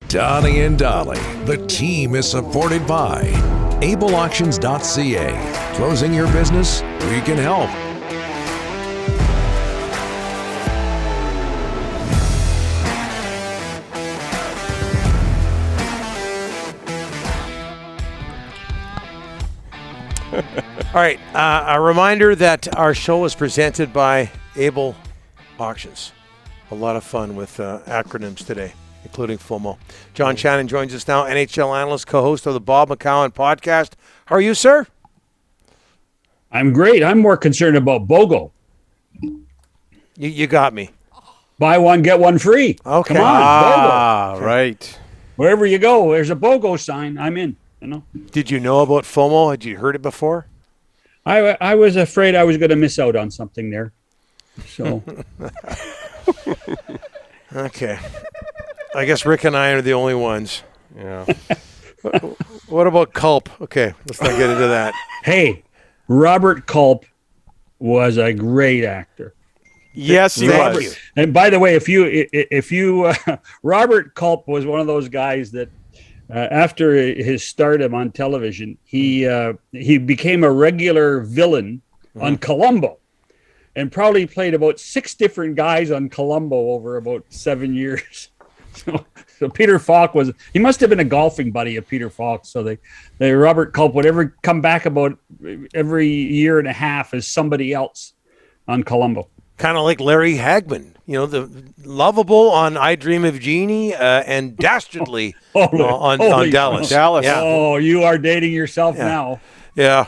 Donnie and Dolly, the team is supported by ableauctions.ca. Closing your business? We can help. All right, a reminder that our show is presented by Able Auctions. A lot of fun with acronyms today, including FOMO. John Shannon joins us now, NHL Analyst, co-host of the Bob McCown podcast. How are you, sir? I'm great. I'm more concerned about BOGO. You got me. Buy one, get one free. Okay. Come on, BOGO. Okay. Right. Wherever you go, there's a BOGO sign. I'm in. Did you know about FOMO? Had you heard it before? I was afraid I was going to miss out on something there. So. Okay. I guess Rick and I are the only ones. Yeah. What about Culp? Okay, let's not get into that. Hey, Robert Culp was a great actor. Yes, he was. And by the way, if you Robert Culp was one of those guys that after his stardom on television, he became a regular villain on Columbo, and probably played about 6 different guys on Columbo over about 7 years. So Peter Falk he must have been a golfing buddy of Peter Falk. So they Robert Culp would ever come back about every year and a half as somebody else on Columbo. Kind of like Larry Hagman, the lovable on I Dream of Jeannie and dastardly on Dallas. Dallas. Yeah. Oh, you are dating yourself now. Yeah.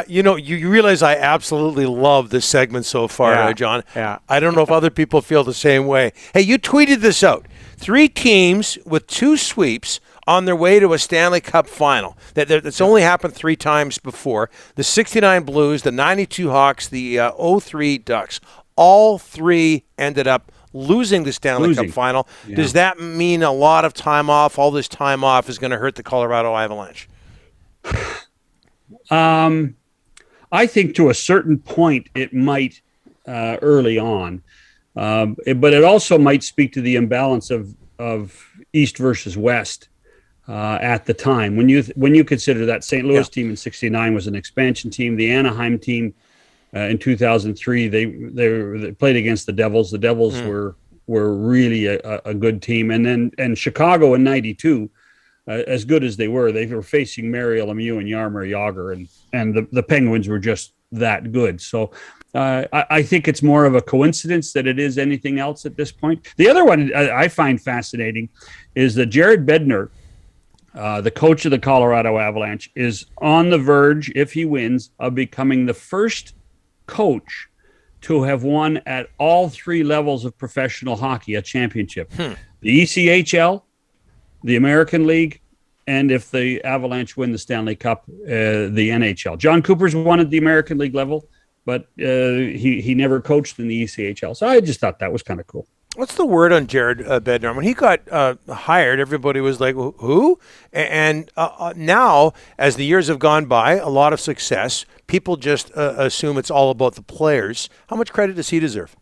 You realize I absolutely love this segment so far, John. Yeah. I don't know if other people feel the same way. Hey, you tweeted this out. 3 teams with 2 sweeps on their way to a Stanley Cup final. That's only happened 3 times before. The 69 Blues, the 92 Hawks, the 03 Ducks. All 3 ended up losing the Stanley Cup final. Yeah. Does that mean a lot of time off? All this time off is going to hurt the Colorado Avalanche? I think to a certain point it might early on, but it also might speak to the imbalance of East versus West at the time. When you consider that St. Louis team in '69 was an expansion team, the Anaheim team in 2003 they played against the Devils. The Devils were really a good team, and Chicago in '92. As good as they were facing Mario Lemieux and Jaromir Jagr, and the Penguins were just that good. So I think it's more of a coincidence that it is anything else at this point. The other one I find fascinating is that Jared Bednar, the coach of the Colorado Avalanche, is on the verge, if he wins, of becoming the first coach to have won at all 3 levels of professional hockey a championship. The ECHL, the American League, and if the Avalanche win the Stanley Cup, the NHL. John Cooper's won at the American League level, but he never coached in the ECHL. So I just thought that was kind of cool. What's the word on Jared Bednar? When he got hired, everybody was like, who? And now, as the years have gone by, a lot of success, people just assume it's all about the players. How much credit does he deserve?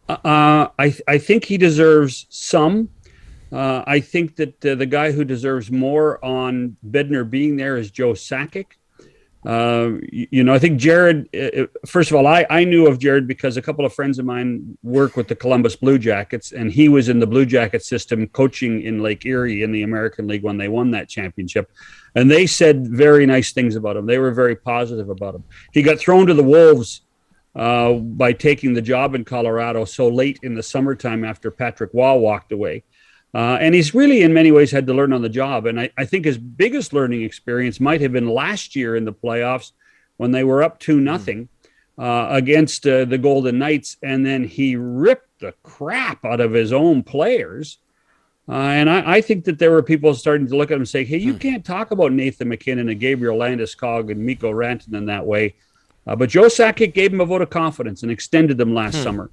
I think he deserves some. I think that the guy who deserves more on Bednar being there is Joe Sakic. I think Jared, first of all, I knew of Jared because a couple of friends of mine work with the Columbus Blue Jackets, and he was in the Blue Jacket system coaching in Lake Erie in the American League when they won that championship. And they said very nice things about him. They were very positive about him. He got thrown to the Wolves by taking the job in Colorado so late in the summertime after Patrick Waugh walked away. And he's really, in many ways, had to learn on the job. And I think his biggest learning experience might have been last year in the playoffs when they were up 2-0 against the Golden Knights. And then he ripped the crap out of his own players. And I think that there were people starting to look at him and say, hey, you can't talk about Nathan McKinnon and Gabriel Landeskog and Mikko Rantanen that way. But Joe Sakic gave him a vote of confidence and extended them last summer.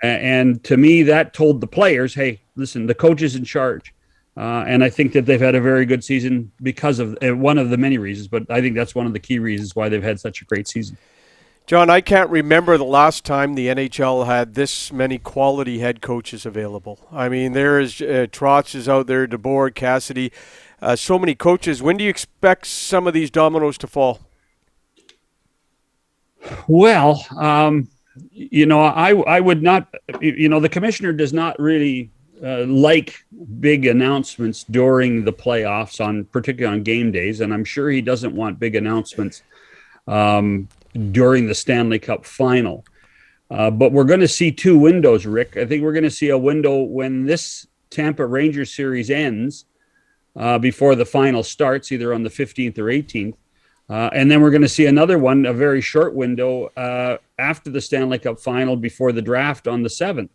And to me, that told the players, hey, listen, the coach is in charge. And I think that they've had a very good season because of one of the many reasons, but I think that's one of the key reasons why they've had such a great season. John, I can't remember the last time the NHL had this many quality head coaches available. I mean, there is Trotz is out there, DeBoer, Cassidy, so many coaches. When do you expect some of these dominoes to fall? Well, I would not, the commissioner does not really like big announcements during the playoffs, particularly on game days. And I'm sure he doesn't want big announcements during the Stanley Cup final. But we're going to see two windows, Rick. I think we're going to see a window when this Tampa Rangers series ends before the final starts, either on the 15th or 18th. And then we're going to see another one, a very short window after the Stanley Cup final before the draft on the 7th.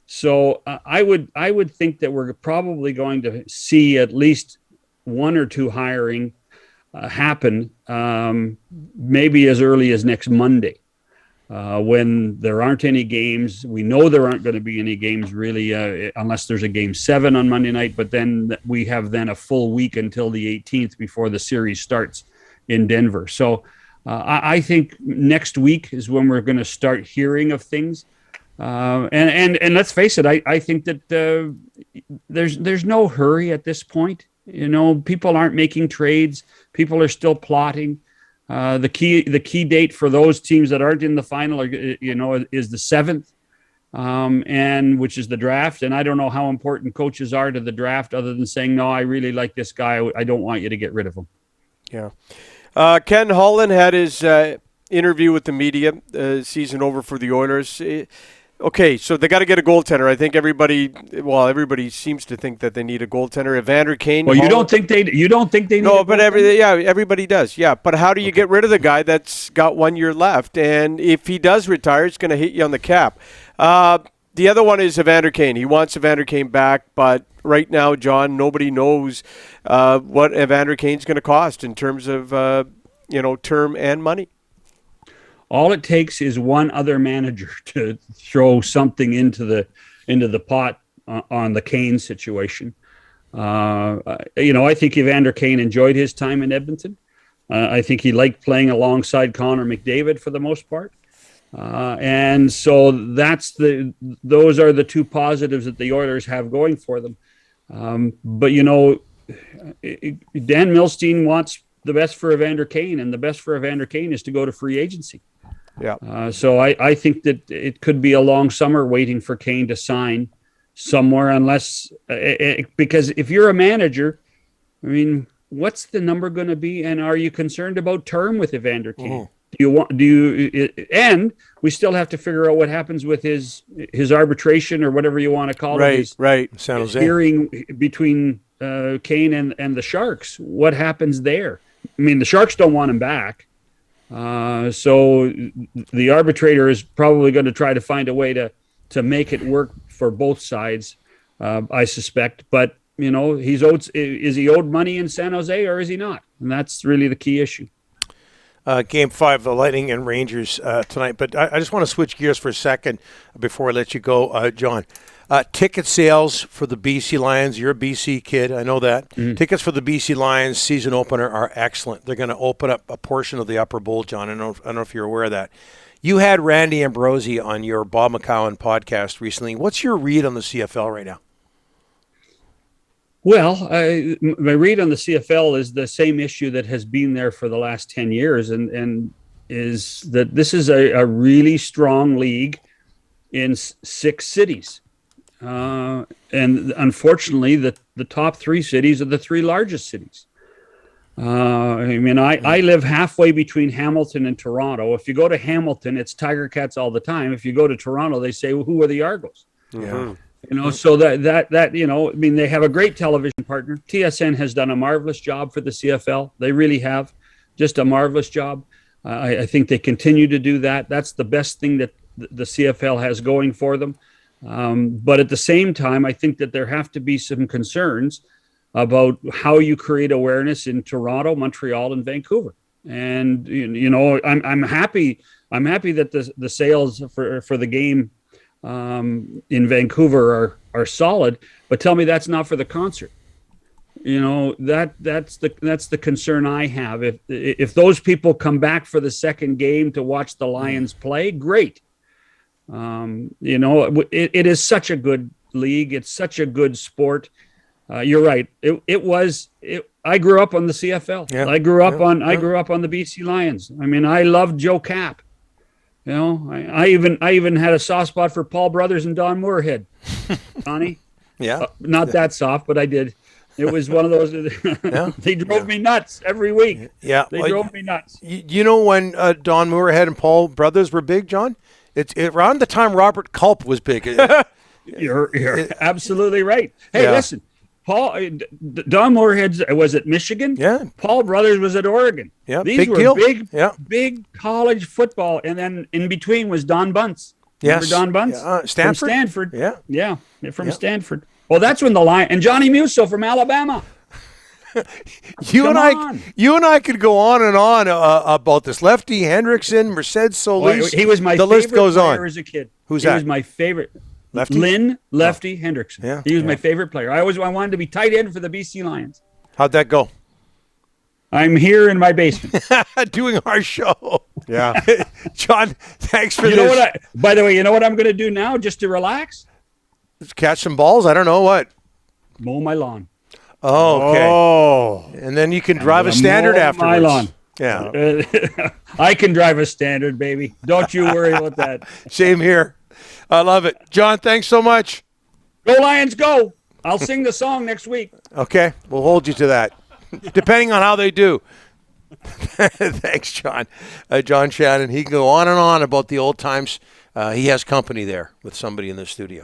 So I would think that we're probably going to see at least one or two hiring happen maybe as early as next Monday when there aren't any games. We know there aren't going to be any games really unless there's a game 7 on Monday night, but then we have then a full week until the 18th before the series starts in Denver. So I think next week is when we're going to start hearing of things. And let's face it, I think that there's no hurry at this point. People aren't making trades. People are still plotting. The key date for those teams that aren't in the final is the 7th, and which is the draft. And I don't know how important coaches are to the draft other than saying, no, I really like this guy. I don't want you to get rid of him. Yeah. Ken Holland had his interview with the media, season over for the Oilers. Okay, so they got to get a goaltender. I think everybody seems to think that they need a goaltender. Evander Kane. Well, you don't think they need No, but everybody does. Yeah, but how do you get rid of the guy that's got 1 year left? And if he does retire, it's going to hit you on the cap. The other one is Evander Kane. He wants Evander Kane back, but right now, John, nobody knows what Evander Kane's going to cost in terms of term and money. All it takes is one other manager to throw something into the pot on the Kane situation. I think Evander Kane enjoyed his time in Edmonton. I think he liked playing alongside Connor McDavid for the most part. And so those are the two positives that the Oilers have going for them. But Dan Milstein wants the best for Evander Kane, and the best for Evander Kane is to go to free agency. Yeah. So I think that it could be a long summer waiting for Kane to sign somewhere, unless because if you're a manager, I mean, what's the number going to be, and are you concerned about term with Evander Kane? Mm-hmm. And we still have to figure out what happens with his arbitration or whatever you want to call it. Right. San Jose. Hearing between Kane and the Sharks. What happens there? I mean, the Sharks don't want him back. So the arbitrator is probably going to try to find a way to make it work for both sides, I suspect. But, is he owed money in San Jose or is he not? And that's really the key issue. Game 5, the Lightning and Rangers tonight. But I just want to switch gears for a second before I let you go, John. Ticket sales for the BC Lions. You're a BC kid. I know that. Mm-hmm. Tickets for the BC Lions season opener are excellent. They're going to open up a portion of the Upper Bowl, John. I don't know if you're aware of that. You had Randy Ambrosi on your Bob McCowan podcast recently. What's your read on the CFL right now? Well, my read on the CFL is the same issue that has been there for the last 10 years, and is that this is a really strong league in 6 cities. And unfortunately, the top 3 cities are the 3 largest cities. I live halfway between Hamilton and Toronto. If you go to Hamilton, it's Tiger Cats all the time. If you go to Toronto, they say, well, who are the Argos? Yeah. So they have a great television partner. TSN has done a marvelous job for the CFL. They really have, just a marvelous job. I think they continue to do that. That's the best thing that the CFL has going for them. But at the same time, I think that there have to be some concerns about how you create awareness in Toronto, Montreal, and Vancouver. And I'm happy that the sales for the game in Vancouver are solid, but tell me that's not for the concert. That's the concern I have. If those people come back for the second game to watch the Lions play, great. It is such a good league. It's such a good sport. You're right. I grew up on the CFL. Yeah. I grew up on the BC Lions. I mean, I loved Joe Cap. I even had a soft spot for Paul Brothers and Don Moorhead. Connie. Yeah. Not that soft, but I did. It was one of those. They drove me nuts every week. Yeah. They drove me nuts. You know when Don Moorhead and Paul Brothers were big, John? It's around the time Robert Culp was big. You're absolutely right. Hey, listen, Don Moorhead was at Michigan. Yeah. Paul Brothers was at Oregon. Yeah. These big were deal. big college football, and then in between was Don Bunce. Yes. Remember Don Bunce? Stanford. From Stanford. Yeah. From Stanford. Well, that's when the Lion and Johnny Musso from Alabama. You and I could go on and on about this. Lefty Hendrickson, Mercedes Solis. He was my favorite player as a kid. Who's that? He was my favorite. Lefty? Lefty Hendrickson. Yeah. He was my favorite player. I wanted to be tight end for the BC Lions. How'd that go? I'm here in my basement. Doing our show. Yeah. John, thanks for this. By the way, you know what I'm going to do now just to relax? Catch some balls? I don't know what. Mow my lawn. Oh, okay. Oh. And then you can drive a standard afterwards. My lawn. Yeah. I can drive a standard, baby. Don't you worry about that. Same here. I love it. John, thanks so much. Go Lions, go. I'll sing the song next week. Okay. We'll hold you to that, depending on how they do. Thanks, John. John Shannon. He can go on and on about the old times. He has company there with somebody in the studio.